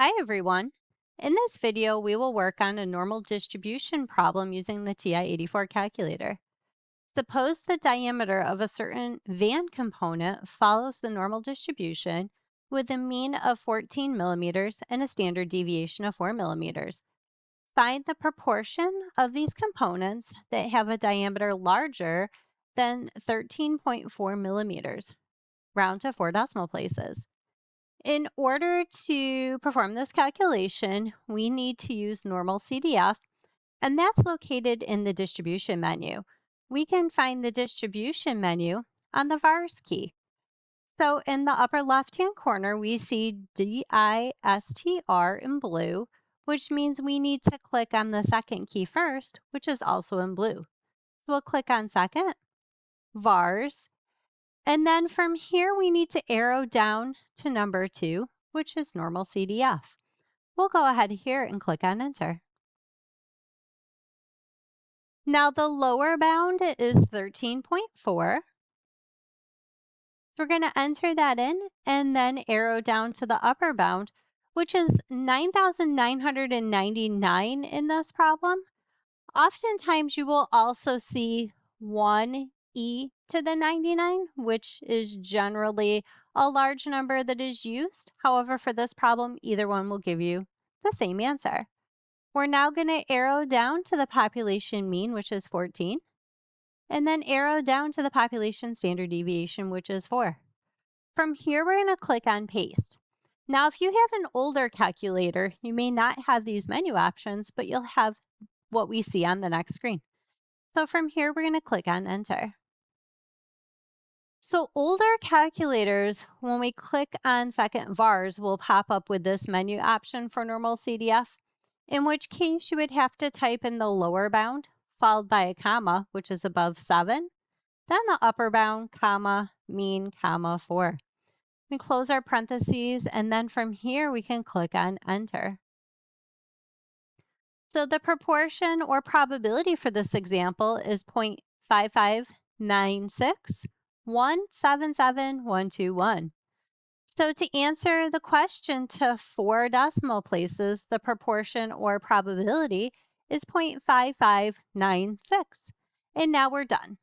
Hi everyone. In this video, we will work on a normal distribution problem using the Ti-84 calculator. Suppose the diameter of a certain van component follows the normal distribution with a mean of 14 millimeters and a standard deviation of 4 millimeters. Find the proportion of these components that have a diameter larger than 13.4 millimeters. Round to 4 decimal places. In order to perform this calculation, we need to use normal CDF, and that's located in the distribution menu. We can find the distribution menu on the vars key. So in the upper left-hand corner, we see DISTR in blue, which means we need to click on the second key first, which is also in blue. So we'll click on second, vars, and then from here, we need to arrow down to number 2, which is normal CDF. We'll go ahead here and click on enter. Now the lower bound is 13.4. So we're going to enter that in and then arrow down to the upper bound, which is 9,999 in this problem. Oftentimes you will also see 1e to the 99, which is generally a large number that is used. However, for this problem, either one will give you the same answer. We're now going to arrow down to the population mean, which is 14, and then arrow down to the population standard deviation, which is 4. From here, we're going to click on paste. Now, if you have an older calculator, you may not have these menu options, but you'll have what we see on the next screen. So from here, we're going to click on enter. So older calculators, when we click on second vars, will pop up with this menu option for normal CDF, in which case you would have to type in the lower bound, followed by a comma, which is above 7, then the upper bound, comma, mean, comma, 4. We close our parentheses, and then from here we can click on enter. So the proportion or probability for this example is 0.5596177121. So to answer the question to 4 decimal places, the proportion or probability is 0.5596. And now we're done.